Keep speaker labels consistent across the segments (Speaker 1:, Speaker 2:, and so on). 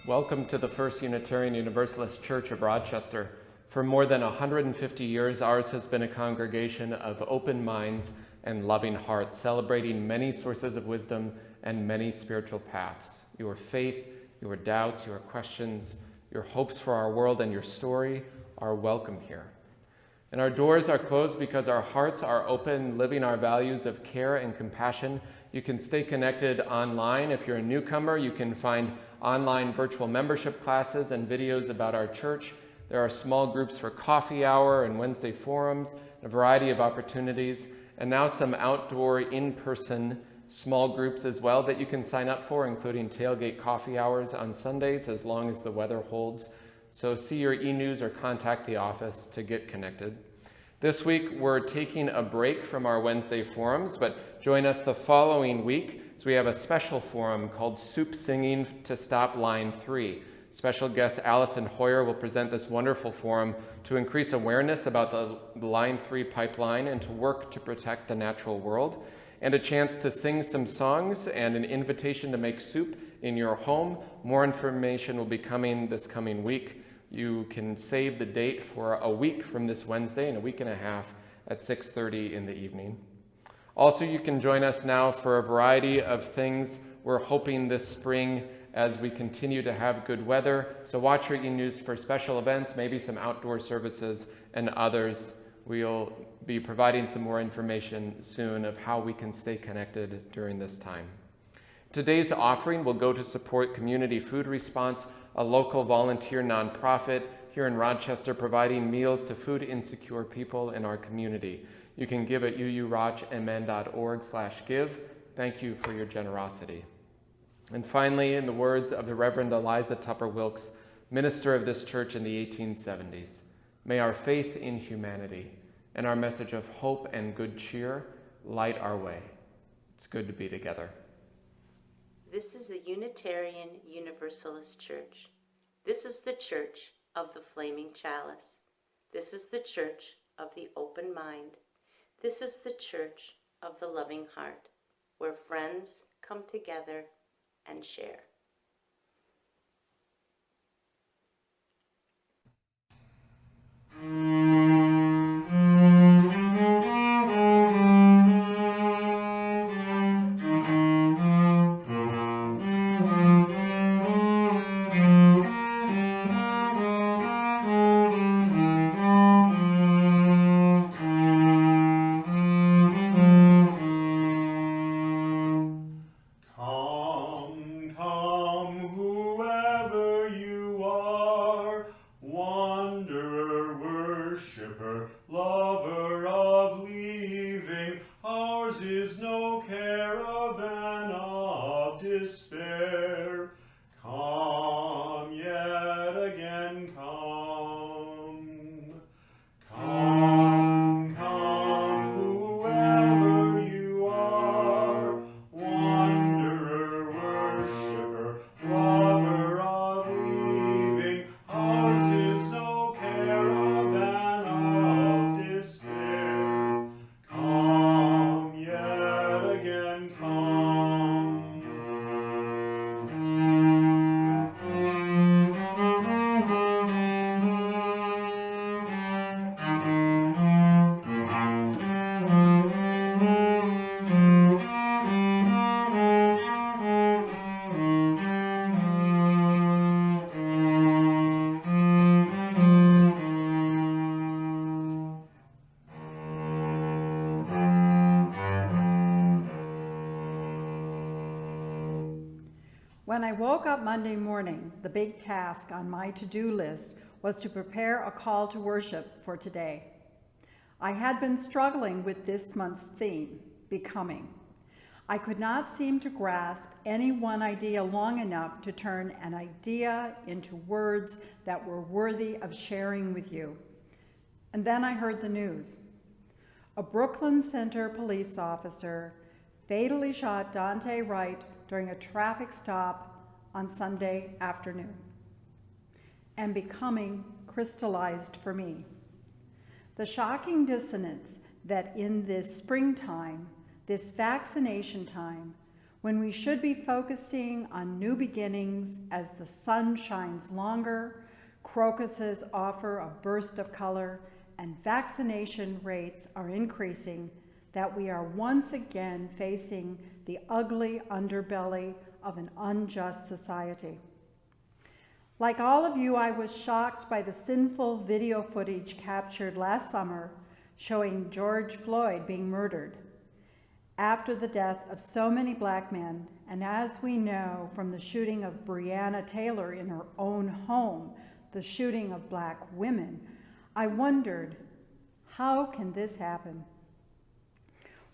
Speaker 1: Welcome to the First Unitarian Universalist Church of Rochester. For more than 150 years, ours has been a congregation of open minds and loving hearts, celebrating many sources of wisdom and many spiritual paths. Your faith, your doubts, your questions, your hopes for our world, and your story are welcome here. And our doors are closed because our hearts are open, living our values of care and compassion. You can stay connected online. If you're a newcomer, you can find online virtual membership classes and videos about our church. There are small groups for coffee hour and Wednesday forums, a variety of opportunities, and now some outdoor in-person small groups as well that you can sign up for, including tailgate coffee hours on Sundays as long as the weather holds. So see your e-news or contact the office to get connected. This week, we're taking a break from our Wednesday forums, but join us the following week as we have a special forum called Soup Singing to Stop Line 3. Special guest Allison Hoyer will present this wonderful forum to increase awareness about the Line 3 pipeline and to work to protect the natural world, and a chance to sing some songs and an invitation to make soup in your home. More information will be coming this coming week. You can save the date for a week from this Wednesday in a week and a half at 6:30 in the evening. Also, you can join us now for a variety of things we're hoping this spring as we continue to have good weather. So watch your e-news for special events, maybe some outdoor services and others. We'll be providing some more information soon of how we can stay connected during this time. Today's offering will go to support Community Food Response, a local volunteer nonprofit here in Rochester providing meals to food insecure people in our community. You can give at uurochmn.org/give. Thank you for your generosity. And finally, in the words of the Reverend Eliza Tupper Wilkes, minister of this church in the 1870s, may our faith in humanity and our message of hope and good cheer light our way. It's good to be together.
Speaker 2: This is the Unitarian Universalist Church. This is the church of the flaming chalice. This is the church of the open mind. This is the church of the loving heart, where friends come together and share.
Speaker 3: When I woke up Monday morning, the big task on my to-do list was to prepare a call to worship for today. I had been struggling with this month's theme, becoming. I could not seem to grasp any one idea long enough to turn an idea into words that were worthy of sharing with you. And then I heard the news. A Brooklyn Center police officer fatally shot Dante Wright during a traffic stop on Sunday afternoon. And becoming crystallized for me. The shocking dissonance that in this springtime, this vaccination time, when we should be focusing on new beginnings as the sun shines longer, crocuses offer a burst of color, and vaccination rates are increasing, that we are once again facing the ugly underbelly of an unjust society. Like all of you, I was shocked by the sinful video footage captured last summer showing George Floyd being murdered after the death of so many Black men, and as we know from the shooting of Breonna Taylor in her own home, the shooting of Black women, I wondered, how can this happen?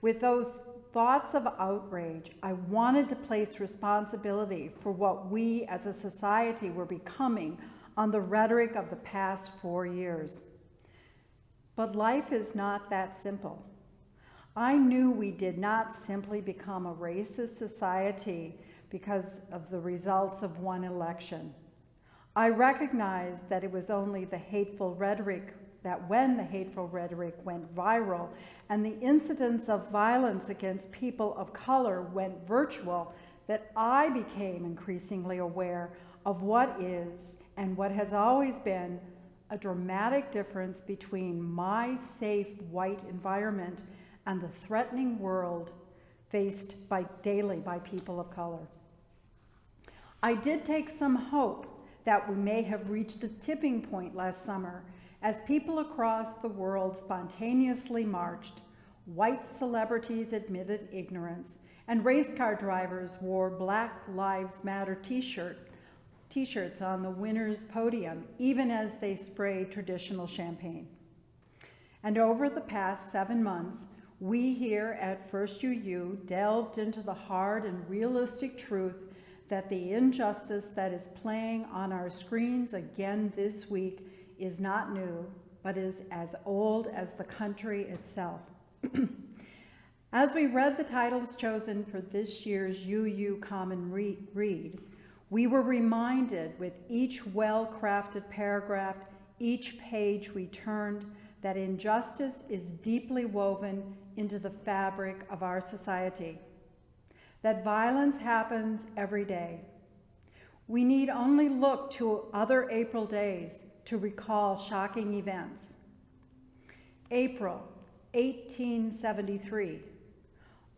Speaker 3: With those thoughts of outrage, I wanted to place responsibility for what we as a society were becoming on the rhetoric of the past 4 years. But life is not that simple. I knew we did not simply become a racist society because of the results of one election. I recognized that it was only the hateful rhetoric, that when the hateful rhetoric went viral and the incidents of violence against people of color went virtual, that I became increasingly aware of what is and what has always been a dramatic difference between my safe white environment and the threatening world faced daily by people of color. I did take some hope that we may have reached a tipping point last summer as people across the world spontaneously marched, white celebrities admitted ignorance, and race car drivers wore Black Lives Matter t-shirts on the winner's podium, even as they sprayed traditional champagne. And over the past 7 months, we here at First UU delved into the hard and realistic truth that the injustice that is playing on our screens again this week is not new, but is as old as the country itself. As we read the titles chosen for this year's UU Common Read, we were reminded with each well-crafted paragraph, each page we turned, that injustice is deeply woven into the fabric of our society, that violence happens every day. We need only look to other April days to recall shocking events. April 1873,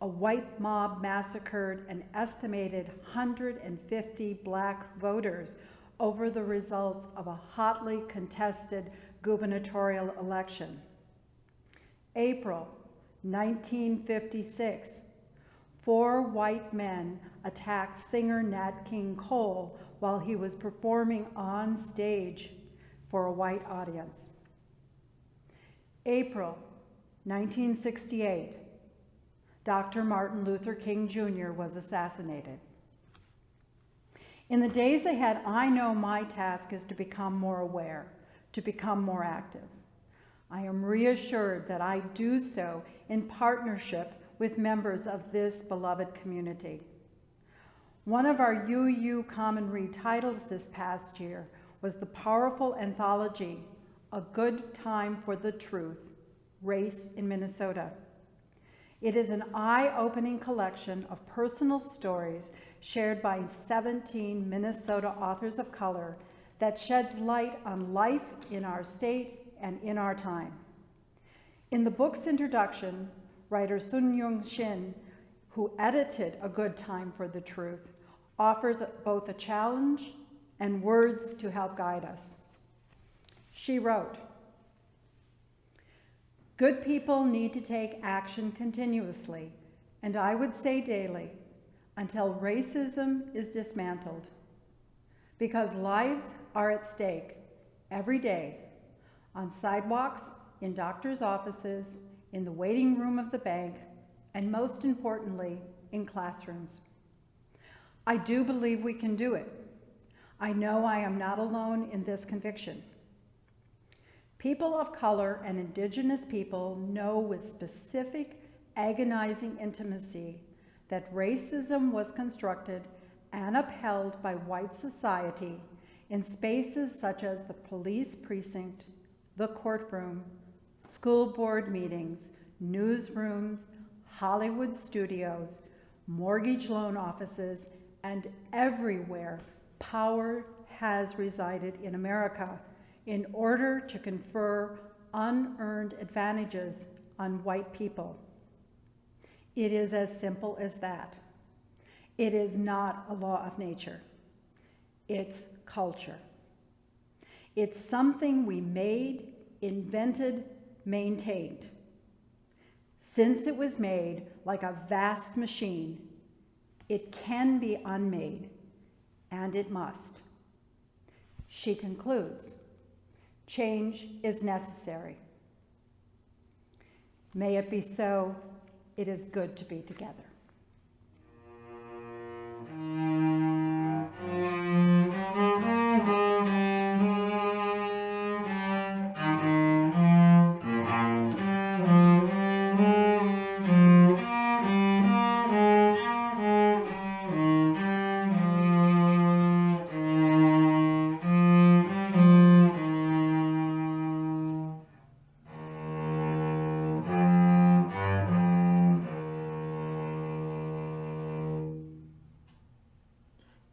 Speaker 3: a white mob massacred an estimated 150 Black voters over the results of a hotly contested gubernatorial election. April 1956, 4 white men attacked singer Nat King Cole while he was performing on stage for a white audience. April 1968, Dr. Martin Luther King Jr. was assassinated. In the days ahead, I know my task is to become more aware, to become more active. I am reassured that I do so in partnership with members of this beloved community. One of our UU Common Read titles this past year was the powerful anthology, A Good Time for the Truth, Race in Minnesota. It is an eye-opening collection of personal stories shared by 17 Minnesota authors of color that sheds light on life in our state and in our time. In the book's introduction, writer Sun-Young Shin, who edited A Good Time for the Truth, offers both a challenge and words to help guide us. She wrote, "Good people need to take action continuously, and I would say daily, until racism is dismantled. Because lives are at stake every day, on sidewalks, in doctors' offices, in the waiting room of the bank, and most importantly, in classrooms. I do believe we can do it. I know I am not alone in this conviction. People of color and Indigenous people know with specific, agonizing intimacy that racism was constructed and upheld by white society in spaces such as the police precinct, the courtroom, school board meetings, newsrooms, Hollywood studios, mortgage loan offices, and everywhere power has resided in America in order to confer unearned advantages on white people. It is as simple as that. It is not a law of nature. It's culture. It's something we made, invented, maintained. Since it was made like a vast machine, it can be unmade, and it must. She concludes, change is necessary. May it be so. It is good to be together.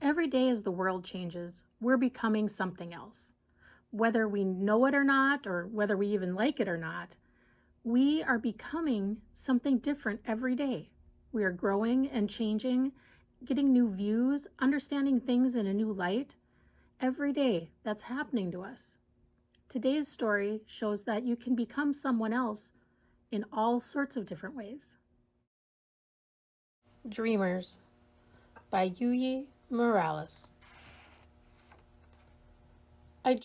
Speaker 4: Every day as the world changes, we're becoming something else. Whether we know it or not, or whether we even like it or not, we are becoming something different every day. We are growing and changing, getting new views, understanding things in a new light. Every day, that's happening to us. Today's story shows that you can become someone else in all sorts of different ways. Dreamers by Yuyi Morales. I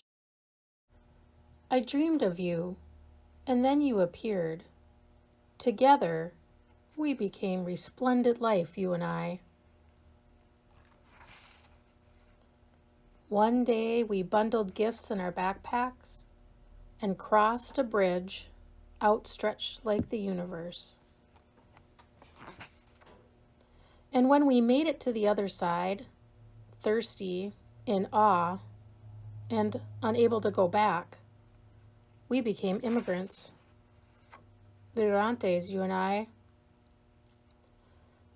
Speaker 4: dreamed of you, and then you appeared. Together, we became resplendent life, you and I. One day, we bundled gifts in our backpacks and crossed a bridge outstretched like the universe. And when we made it to the other side, thirsty, in awe, and unable to go back, we became immigrants. Migrantes, you and I.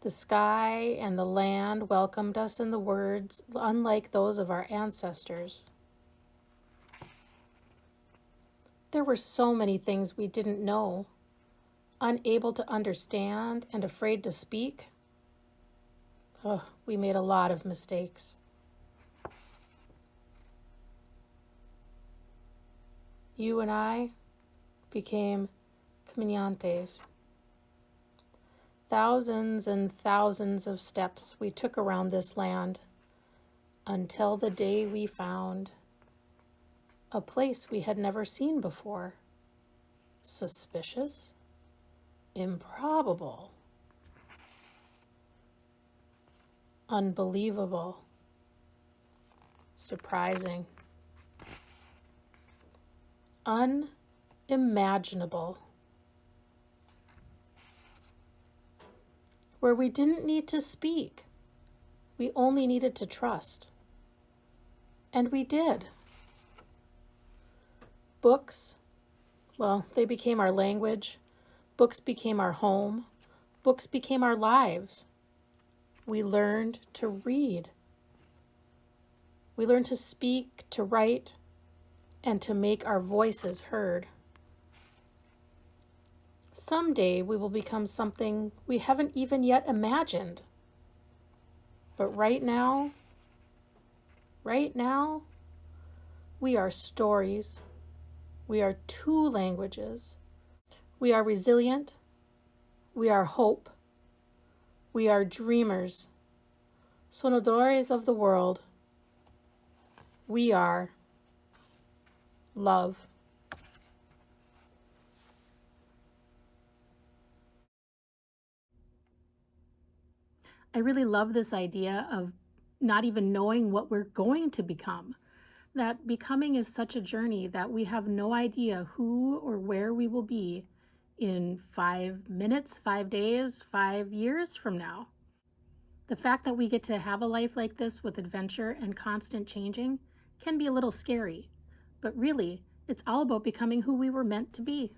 Speaker 4: The sky and the land welcomed us in the words unlike those of our ancestors. There were so many things we didn't know, unable to understand and afraid to speak. We made a lot of mistakes. You and I became caminantes. Thousands and thousands of steps we took around this land until the day we found a place we had never seen before. Suspicious, improbable, unbelievable, surprising, unimaginable, where we didn't need to speak. We only needed to trust. And we did. Books, well, they became our language. Books became our home. Books became our lives. We learned to read. We learned to speak, to write, and to make our voices heard. Someday we will become something we haven't even yet imagined. But right now, we are stories. We are two languages. We are resilient. We are hope. We are dreamers, sonadores of the world. We are love. I really love this idea of not even knowing what we're going to become. That becoming is such a journey that we have no idea who or where we will be in 5 minutes, 5 days, 5 years from now. The fact that we get to have a life like this with adventure and constant changing can be a little scary, but really, it's all about becoming who we were meant to be.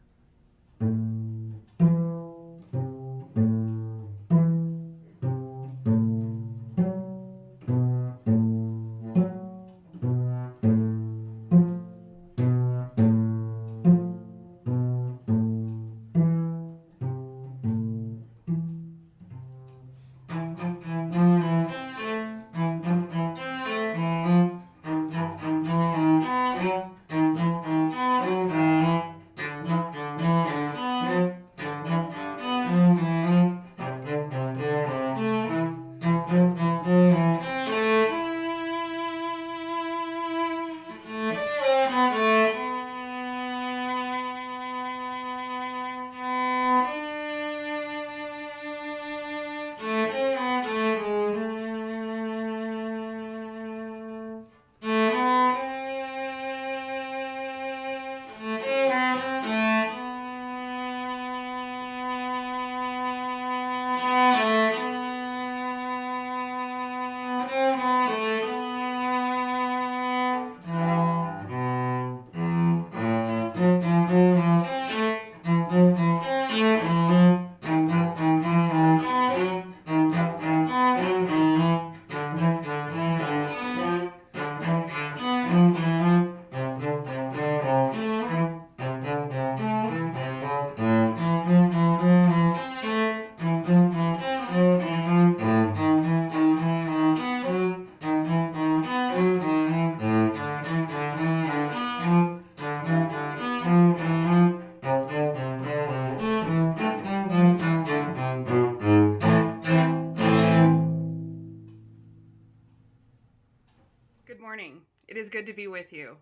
Speaker 5: morning. It is good to be with you.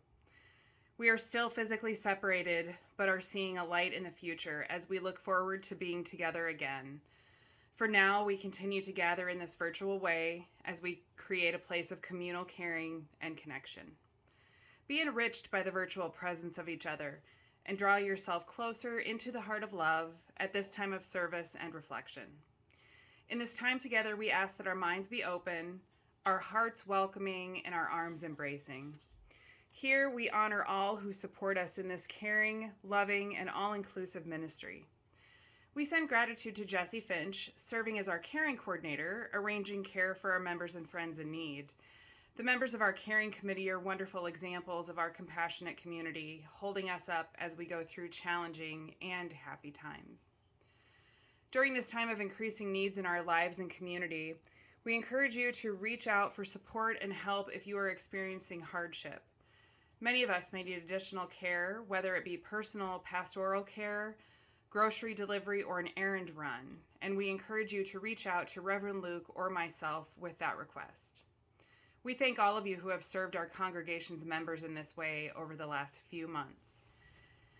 Speaker 5: We are still physically separated, but are seeing a light in the future as we look forward to being together again. For now, we continue to gather in this virtual way as we create a place of communal caring and connection. Be enriched by the virtual presence of each other and draw yourself closer into the heart of love at this time of service and reflection. In this time together, we ask that our minds be open, our hearts welcoming, and our arms embracing. Here we honor all who support us in this caring, loving, and all-inclusive ministry. We send gratitude to Jesse Finch, serving as our caring coordinator, arranging care for our members and friends in need. The members of our caring committee are wonderful examples of our compassionate community, holding us up as we go through challenging and happy times. During this time of increasing needs in our lives and community, we encourage you to reach out for support and help if you are experiencing hardship. Many of us may need additional care, whether it be personal pastoral care, grocery delivery, or an errand run, and we encourage you to reach out to Reverend Luke or myself with that request. We thank all of you who have served our congregation's members in this way over the last few months.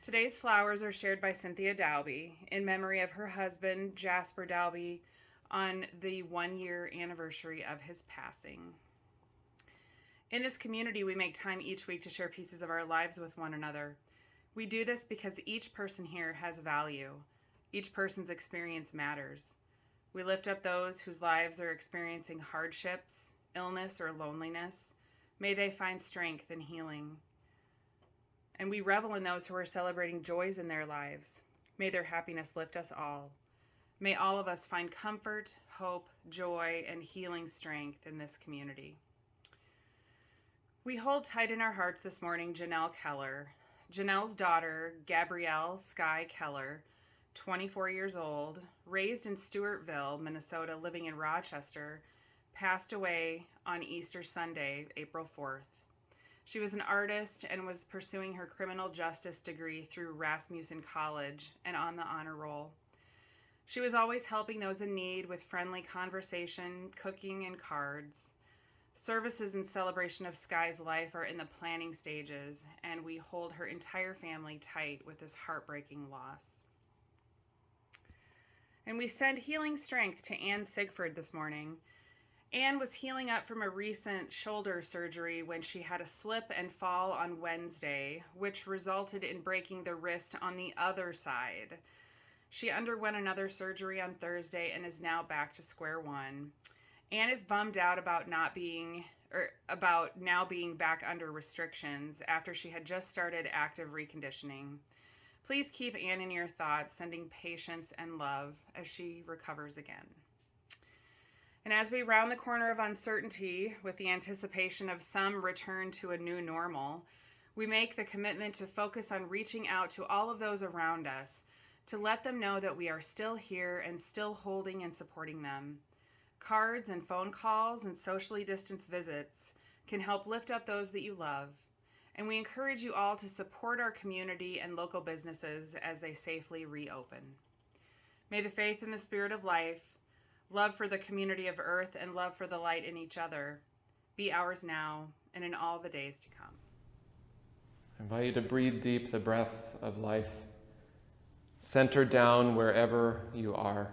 Speaker 5: Today's flowers are shared by Cynthia Dalby in memory of her husband, Jasper Dalby, on the 1-year anniversary of his passing. In this community, we make time each week to share pieces of our lives with one another. We do this because each person here has value. Each person's experience matters. We lift up those whose lives are experiencing hardships, illness, or loneliness. May they find strength and healing. And we revel in those who are celebrating joys in their lives. May their happiness lift us all. May all of us find comfort, hope, joy, and healing strength in this community. We hold tight in our hearts this morning Janelle Keller. Janelle's daughter, Gabrielle Sky Keller, 24 years old, raised in Stewartville, Minnesota, living in Rochester, passed away on Easter Sunday, April 4th. She was an artist and was pursuing her criminal justice degree through Rasmussen College and on the honor roll. She was always helping those in need with friendly conversation, cooking, and cards. Services in celebration of Sky's life are in the planning stages, and we hold her entire family tight with this heartbreaking loss. And we send healing strength to Ann Sigford this morning. Ann was healing up from a recent shoulder surgery when she had a slip and fall on Wednesday, which resulted in breaking the wrist on the other side. She underwent another surgery on Thursday and is now back to square one. Ann is bummed out about now being back under restrictions after she had just started active reconditioning. Please keep Ann in your thoughts, sending patience and love as she recovers again. And as we round the corner of uncertainty with the anticipation of some return to a new normal, we make the commitment to focus on reaching out to all of those around us to let them know that we are still here and still holding and supporting them. Cards and phone calls and socially distanced visits can help lift up those that you love. And we encourage you all to support our community and local businesses as they safely reopen. May the faith in the spirit of life, love for the community of earth, and love for the light in each other be ours now and in all the days to come.
Speaker 1: I invite you to breathe deep the breath of life. Center down wherever you are.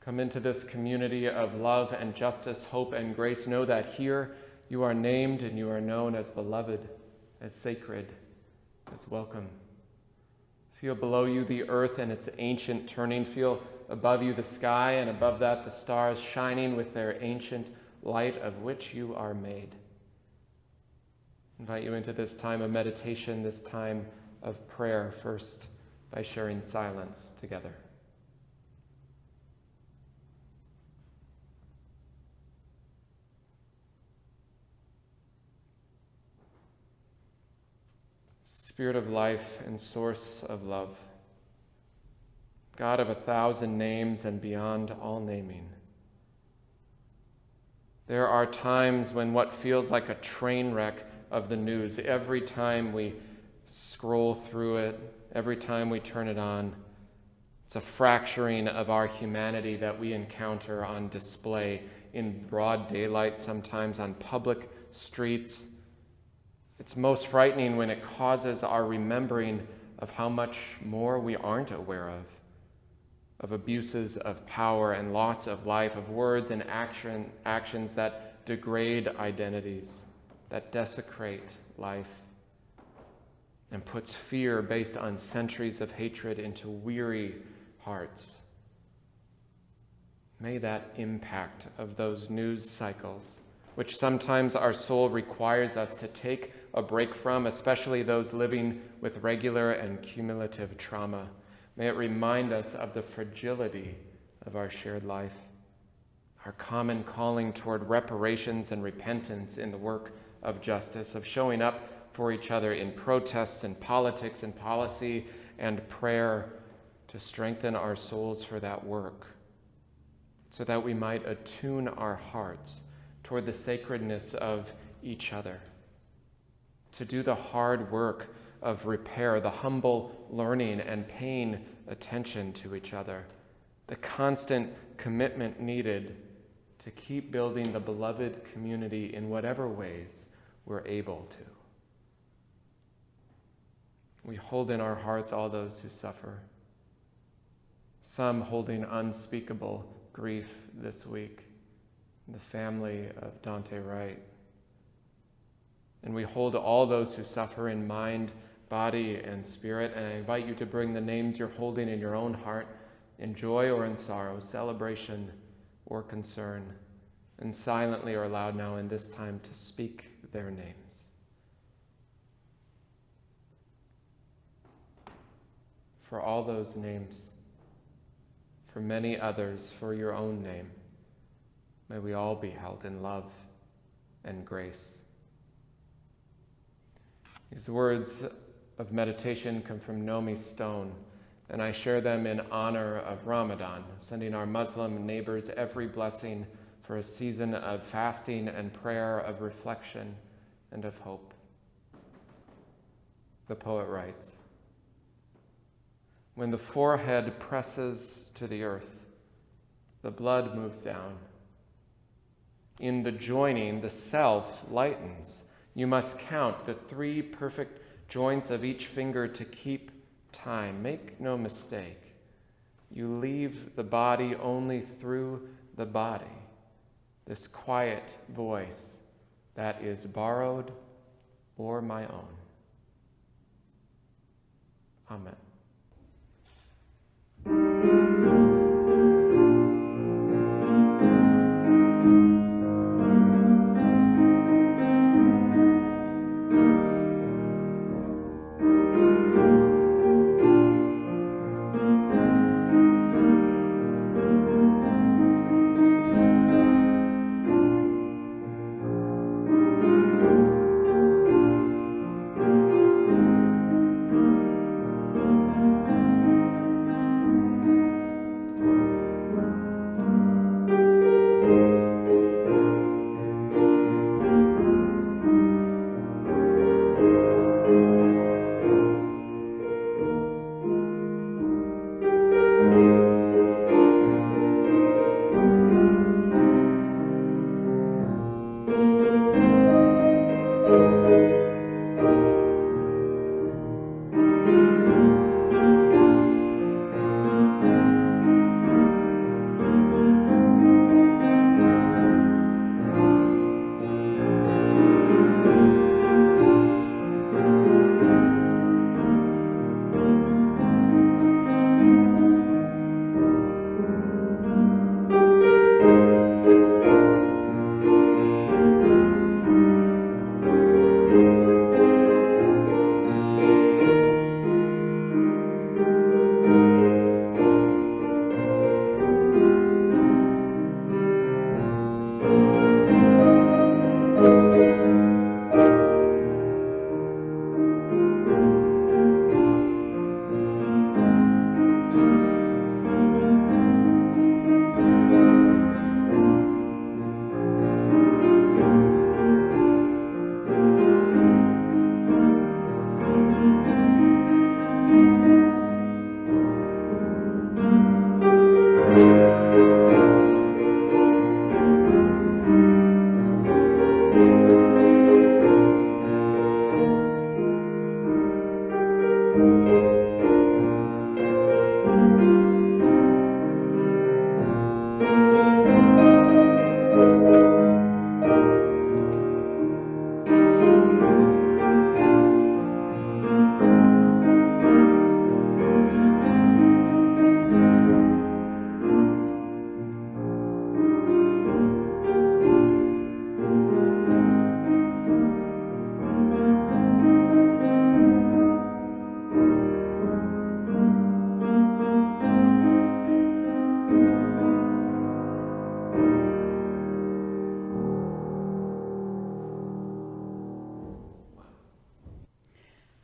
Speaker 1: Come into this community of love and justice, hope and grace. Know that here you are named and you are known as beloved, as sacred, as welcome. Feel below you the earth and its ancient turning. Feel above you the sky, and above that the stars shining with their ancient light of which you are made. Invite you into this time of meditation, this time of prayer, first by sharing silence together. Spirit of life and source of love, God of 1,000 names and beyond all naming. There are times when what feels like a train wreck of the news, every time we scroll through it, every time we turn it on, It's a fracturing of our humanity that we encounter on display in broad daylight, sometimes on public streets. It's most frightening when it causes our remembering of how much more we aren't aware of abuses of power and loss of life, of words and actions that degrade identities, that desecrate life, and puts fear based on centuries of hatred into weary hearts. May that impact of those news cycles, which sometimes our soul requires us to take a break from, especially those living with regular and cumulative trauma. May it remind us of the fragility of our shared life, our common calling toward reparations and repentance in the work of justice, of showing up for each other in protests and politics and policy and prayer to strengthen our souls for that work, so that we might attune our hearts toward the sacredness of each other, to do the hard work of repair, the humble learning and paying attention to each other, the constant commitment needed to keep building the beloved community in whatever ways we're able to. We hold in our hearts all those who suffer, some holding unspeakable grief this week, the family of Dante Wright. And we hold all those who suffer in mind, body, and spirit, and I invite you to bring the names you're holding in your own heart, in joy or in sorrow, celebration or concern, and silently or aloud now in this time to speak their names. For all those names, for many others, for your own name, may we all be held in love and grace. These words of meditation come from Nomi Stone, and I share them in honor of Ramadan, sending our Muslim neighbors every blessing for a season of fasting and prayer, of reflection and of hope. The poet writes, "When the forehead presses to the earth, the blood moves down. In the joining, the self lightens. You must count the 3 perfect joints of each finger to keep time. Make no mistake. You leave the body only through the body. This quiet voice that is borrowed or my own." Amen.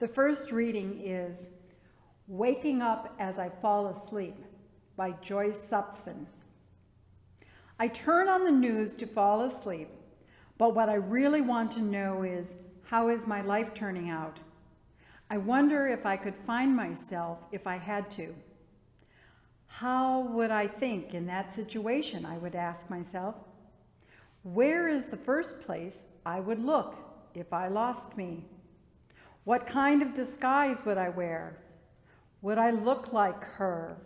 Speaker 3: The first reading is Waking Up as I Fall Asleep by Joyce Supfin. I turn on the news to fall asleep, but what I really want to know is, how is my life turning out? I wonder if I could find myself if I had to. How would I think in that situation, I would ask myself. Where is the first place I would look if I lost me? What kind of disguise would I wear? Would I look like her?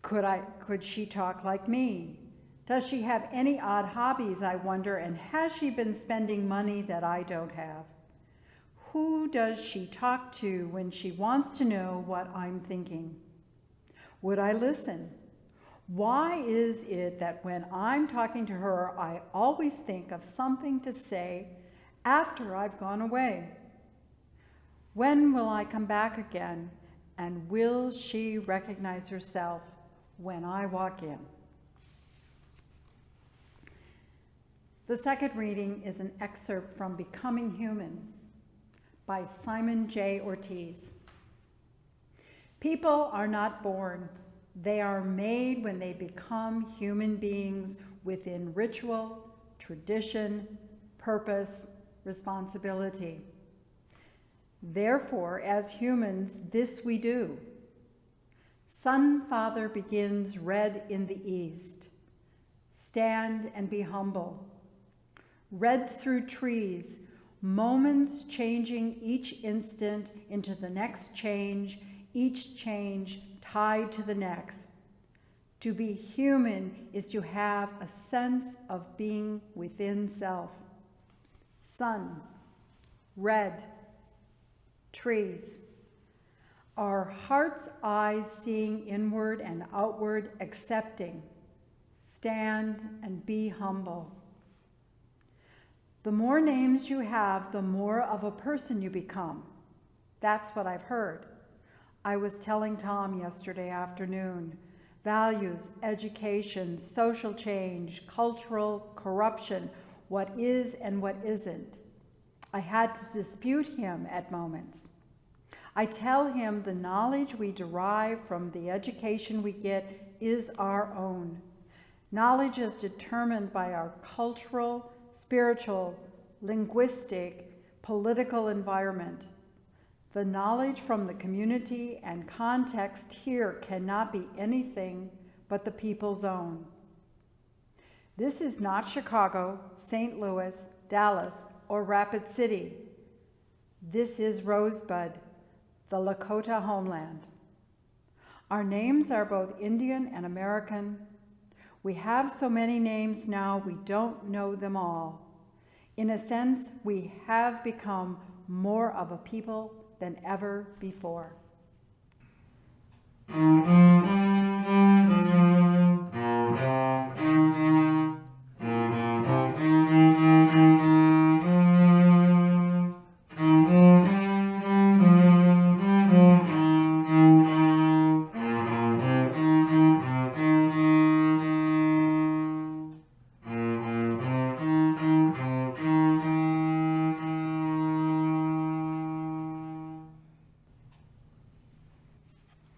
Speaker 3: Could she talk like me? Does she have any odd hobbies, I wonder, and has she been spending money that I don't have? Who does she talk to when she wants to know what I'm thinking? Would I listen? Why is it that when I'm talking to her, I always think of something to say after I've gone away? When will I come back again, and will she recognize herself when I walk in? The second reading is an excerpt from Becoming Human by Simon J. Ortiz. People are not born. They are made when they become human beings within ritual, tradition, purpose, responsibility. Therefore, as humans, this we do. Sun Father begins red in the east. Stand and be humble. Red through trees, moments changing each instant into the next change, each change tied to the next. To be human is to have a sense of being within self. Sun, red, trees. Our heart's eyes seeing inward and outward, accepting. Stand and be humble. The more names you have, the more of a person you become. That's what I've heard. I was telling Tom yesterday afternoon. Values, education, social change, cultural corruption, what is and what isn't. I had to dispute him at moments. I tell him the knowledge we derive from the education we get is our own. Knowledge is determined by our cultural, spiritual, linguistic, political environment. The knowledge from the community and context here cannot be anything but the people's own. This is not Chicago, St. Louis, Dallas, or Rapid City. This is Rosebud, the Lakota homeland. Our names are both Indian and American. We have so many names now, we don't know them all. In a sense, we have become more of a people than ever before.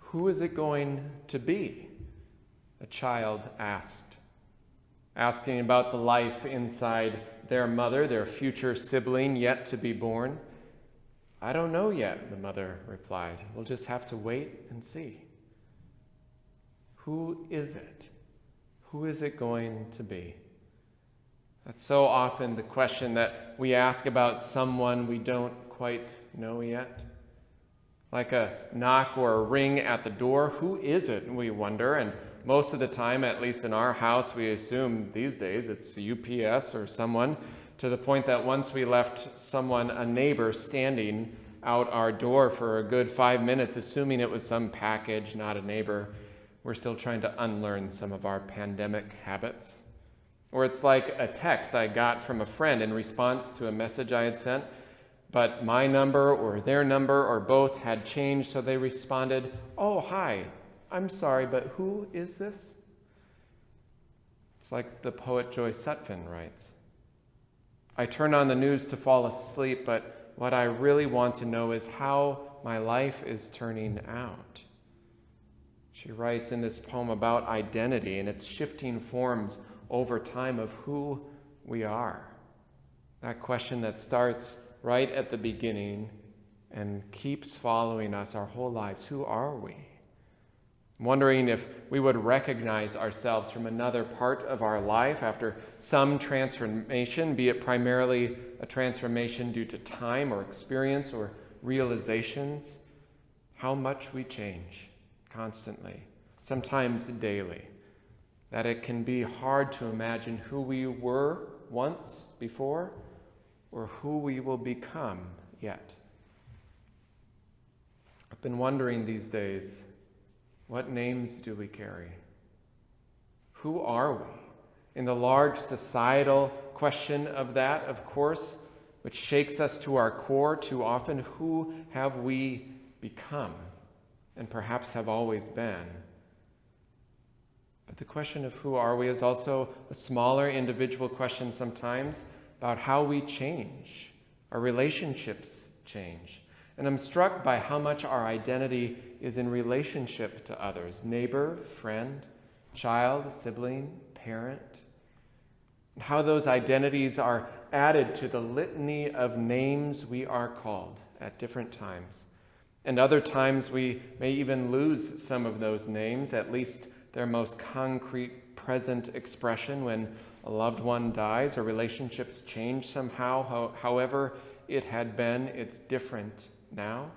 Speaker 1: Who is it going to be? A child asked, asking about the life inside their mother, their future sibling yet to be born. I don't know yet, the mother replied. We'll just have to wait and see. Who is it? Who is it going to be? That's so often the question that we ask about someone we don't quite know yet. Like a knock or a ring at the door, who is it, we wonder, and most of the time, at least in our house, we assume these days it's UPS or someone, to the point that once we left someone, a neighbor, standing out our door for a good 5 minutes, assuming it was some package, not a neighbor. We're still trying to unlearn some of our pandemic habits. Or it's like a text I got from a friend in response to a message I had sent, but my number or their number or both had changed, so they responded, "Oh, hi, I'm sorry, but who is this?" It's like the poet Joyce Supfin writes. I turn on the news to fall asleep, but what I really want to know is, how my life is turning out. She writes in this poem about identity and its shifting forms over time of who we are. That question that starts right at the beginning and keeps following us our whole lives. Who are we? I'm wondering if we would recognize ourselves from another part of our life after some transformation, be it primarily a transformation due to time or experience or realizations, how much we change constantly, sometimes daily, that it can be hard to imagine who we were once before or who we will become yet. I've been wondering these days, what names do we carry? Who are we? In the large societal question of that, of course, which shakes us to our core too often, who have we become and perhaps have always been? But the question of who are we is also a smaller individual question sometimes about how we change, our relationships change. And I'm struck by how much our identity is in relationship to others, neighbor, friend, child, sibling, parent, and how those identities are added to the litany of names we are called at different times. And other times we may even lose some of those names, at least their most concrete present expression when a loved one dies or relationships change somehow. However it had been, it's different now.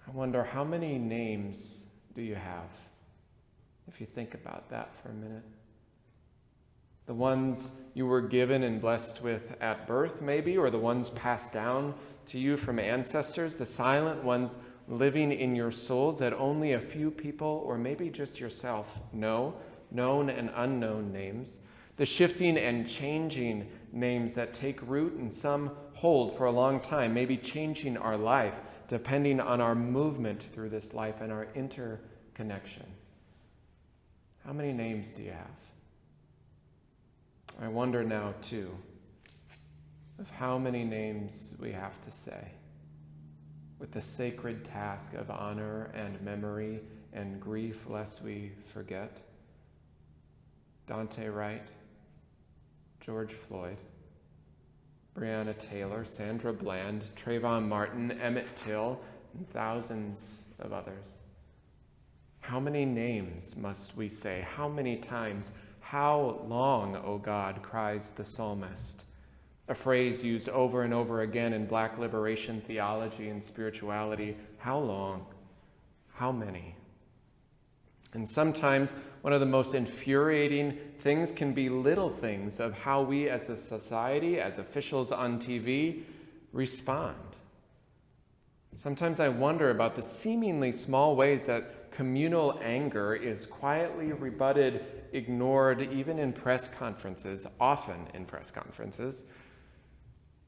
Speaker 1: I wonder, how many names do you have? If you think about that for a minute. The ones you were given and blessed with at birth, maybe, or the ones passed down to you from ancestors, the silent ones living in your souls that only a few people, or maybe just yourself, know, known and unknown names, the shifting and changing names that take root and some hold for a long time, maybe changing our life, depending on our movement through this life and our interconnection. How many names do you have? I wonder now, too, of how many names we have to say with the sacred task of honor and memory and grief lest we forget. Dante Wright, George Floyd, Breonna Taylor, Sandra Bland, Trayvon Martin, Emmett Till, and thousands of others. How many names must we say? How many times? How long, O God, cries the psalmist, a phrase used over and over again in Black liberation theology and spirituality. How long? How many? And sometimes one of the most infuriating things can be little things of how we as a society, as officials on TV, respond. Sometimes I wonder about the seemingly small ways that communal anger is quietly rebutted, ignored, even in press conferences, often in press conferences.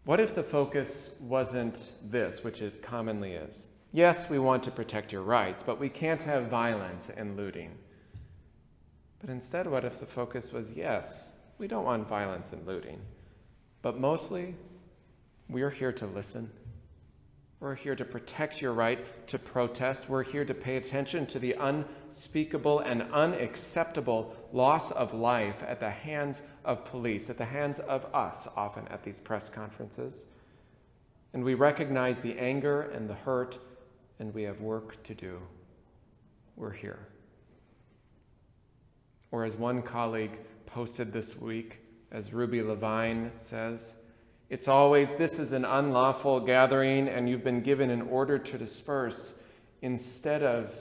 Speaker 1: What if the focus wasn't this, which it commonly is? Yes, we want to protect your rights, but we can't have violence and looting. But instead, what if the focus was, yes, we don't want violence and looting, but mostly, we are here to listen. We're here to protect your right to protest. We're here to pay attention to the unspeakable and unacceptable loss of life at the hands of police, at the hands of us, often at these press conferences. And we recognize the anger and the hurt, and we have work to do. We're here. Or as one colleague posted this week, as Ruby Levine says, it's always, this is an unlawful gathering and you've been given an order to disperse, instead of,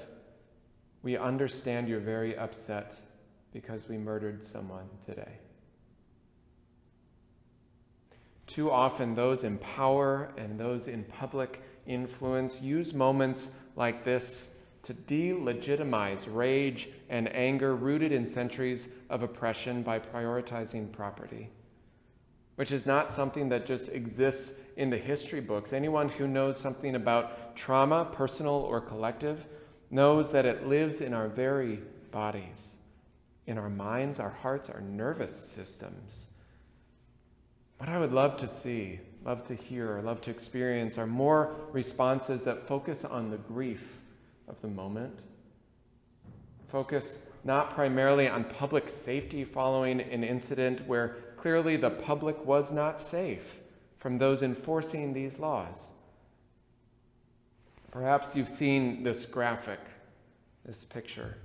Speaker 1: we understand you're very upset because we murdered someone today. Too often those in power and those in public influence use moments like this to delegitimize rage and anger rooted in centuries of oppression by prioritizing property, which is not something that just exists in the history books. Anyone who knows something about trauma, personal or collective, knows that it lives in our very bodies, in our minds, our hearts, our nervous systems. What I would love to see, love to hear, love to experience are more responses that focus on the grief of the moment. Focus not primarily on public safety following an incident where clearly the public was not safe from those enforcing these laws. Perhaps you've seen this graphic, this picture,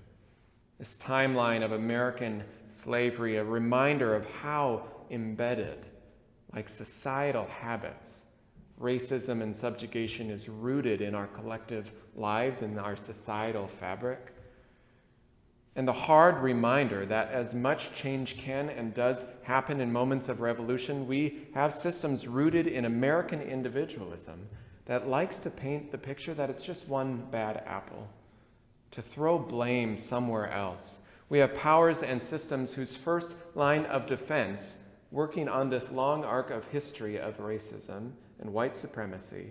Speaker 1: this timeline of American slavery, a reminder of how embedded, like societal habits, racism and subjugation is rooted in our collective lives and our societal fabric. And the hard reminder that as much change can and does happen in moments of revolution, we have systems rooted in American individualism that likes to paint the picture that it's just one bad apple, to throw blame somewhere else. We have powers and systems whose first line of defense, working on this long arc of history of racism and white supremacy,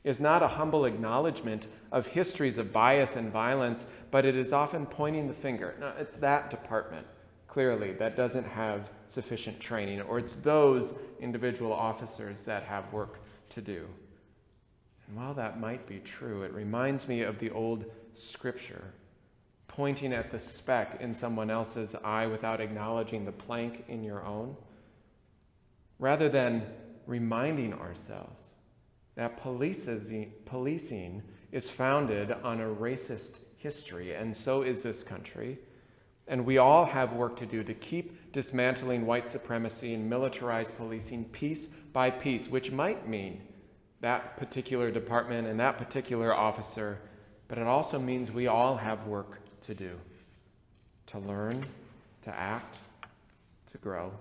Speaker 1: is not a humble acknowledgement of histories of bias and violence, but it is often pointing the finger. No, it's that department, clearly, that doesn't have sufficient training, or it's those individual officers that have work to do. And while that might be true, it reminds me of the old scripture, pointing at the speck in someone else's eye without acknowledging the plank in your own, rather than reminding ourselves that policing is founded on a racist history, and so is this country. And we all have work to do to keep dismantling white supremacy and militarized policing piece by piece, which might mean that particular department and that particular officer, but it also means we all have work to do, to learn, to act, to grow.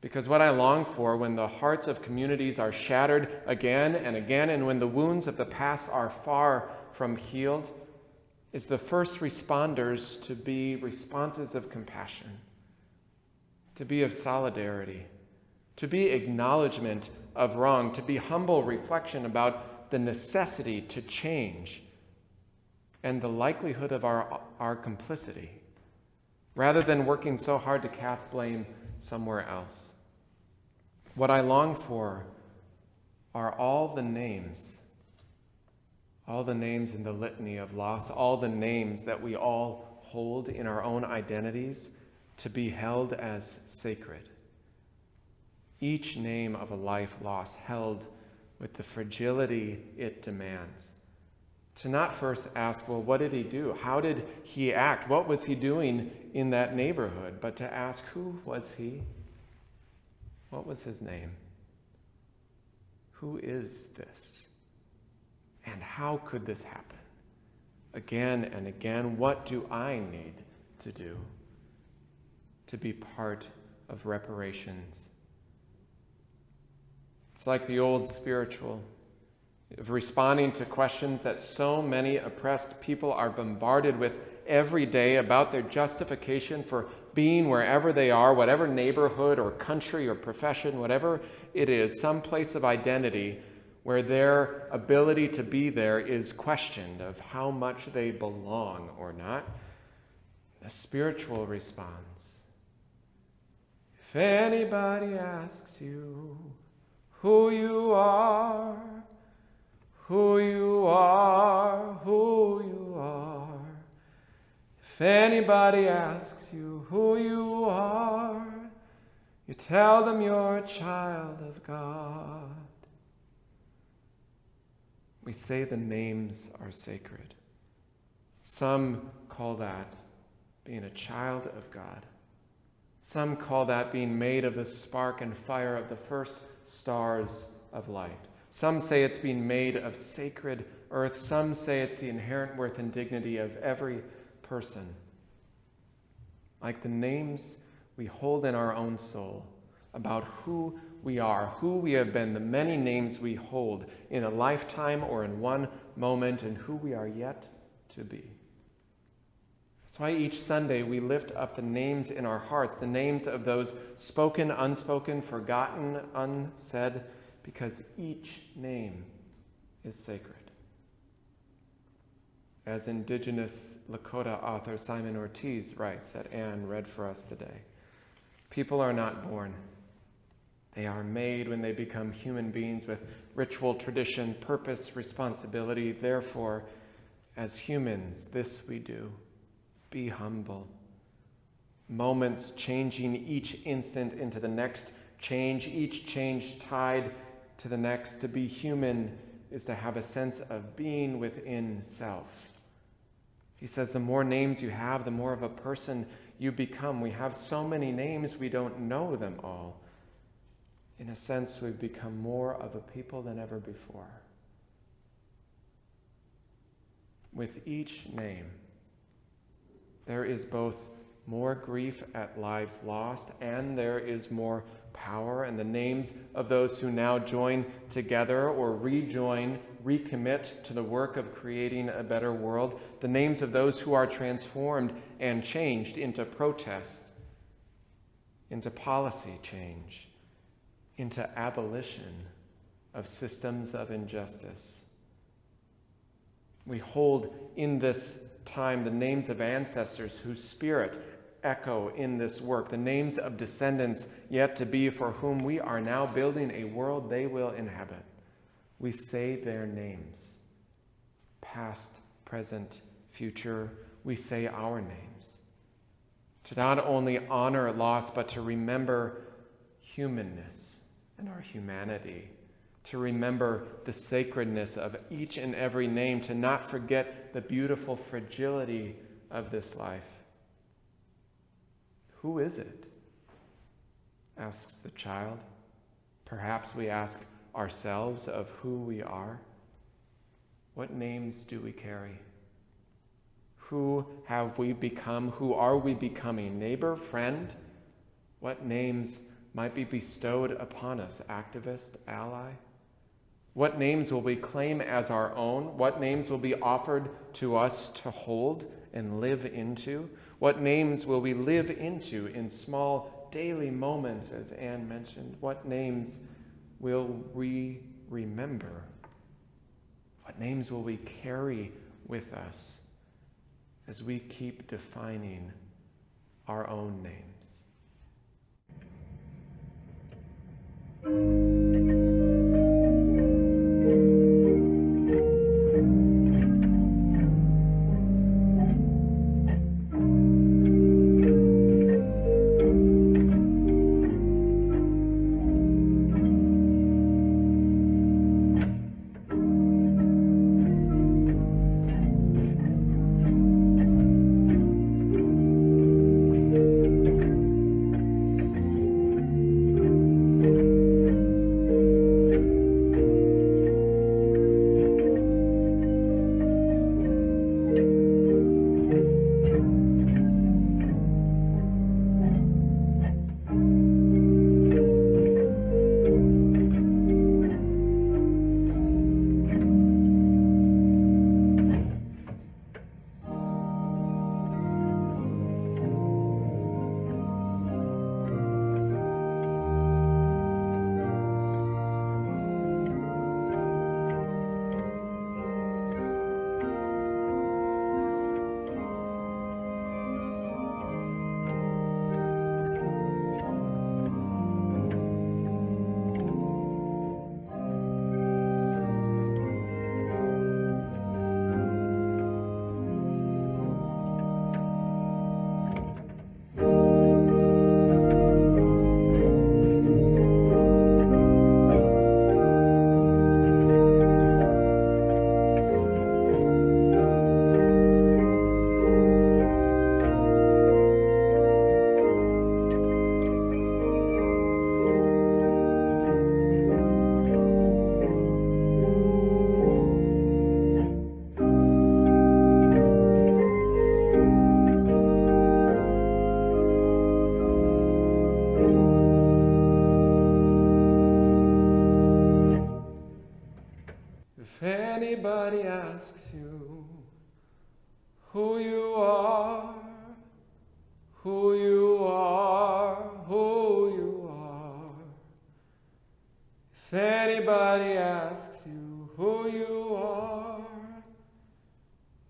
Speaker 1: Because what I long for when the hearts of communities are shattered again and again, and when the wounds of the past are far from healed, is the first responders to be responses of compassion, to be of solidarity, to be acknowledgement of wrong, to be humble reflection about the necessity to change and the likelihood of our complicity, rather than working so hard to cast blame somewhere else. What I long for are all the names in the litany of loss, all the names that we all hold in our own identities to be held as sacred. Each name of a life lost held with the fragility it demands. To not first ask, well, what did he do? How did he act? What was he doing in that neighborhood? But to ask, who was he? What was his name? Who is this? And how could this happen? Again and again, what do I need to do to be part of reparations? It's like the old spiritual of responding to questions that so many oppressed people are bombarded with every day about their justification for being wherever they are, whatever neighborhood or country or profession, whatever it is, some place of identity where their ability to be there is questioned of how much they belong or not. The spiritual response: if anybody asks you who you are, who you are, who you are. If anybody asks you who you are, you tell them you're a child of God. We say the names are sacred. Some call that being a child of God. Some call that being made of the spark and fire of the first stars of light. Some say it's being made of sacred earth. Some say it's the inherent worth and dignity of every person. Like the names we hold in our own soul about who we are, who we have been, the many names we hold in a lifetime or in one moment, and who we are yet to be. That's why each Sunday we lift up the names in our hearts, the names of those spoken, unspoken, forgotten, unsaid, because each name is sacred. As Indigenous Lakota author Simon Ortiz writes that Anne read for us today, people are not born. They are made when they become human beings with ritual, tradition, purpose, responsibility. Therefore, as humans, this we do. Be humble. Moments changing each instant into the next change, each change tied to the next. To be human is to have a sense of being within self. He says the more names you have, the more of a person you become. We have so many names, we don't know them all. In a sense, we've become more of a people than ever before. With each name, there is both more grief at lives lost, and there is more power. And the names of those who now join together or rejoin, recommit to the work of creating a better world, the names of those who are transformed and changed into protest, into policy change, into abolition of systems of injustice. We hold in this time the names of ancestors whose spirit echo in this work, the names of descendants yet to be, for whom we are now building a world they will inhabit. We say their names, past, present, future. We say our names, to not only honor loss, but to remember humanness and our humanity, to remember the sacredness of each and every name, to not forget the beautiful fragility of this life. Who is it? Asks the child. Perhaps we ask ourselves of who we are. What names do we carry? Who have we become? Who are we becoming? Neighbor, friend? What names might be bestowed upon us? Activist, ally? What names will we claim as our own? What names will be offered to us to hold and live into? What names will we live into in small daily moments, as Anne mentioned? What names will we remember? What names will we carry with us as we keep defining our own names? If anybody asks you who you are, who you are, who you are. If anybody asks you who you are,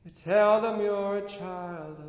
Speaker 1: you tell them you're a child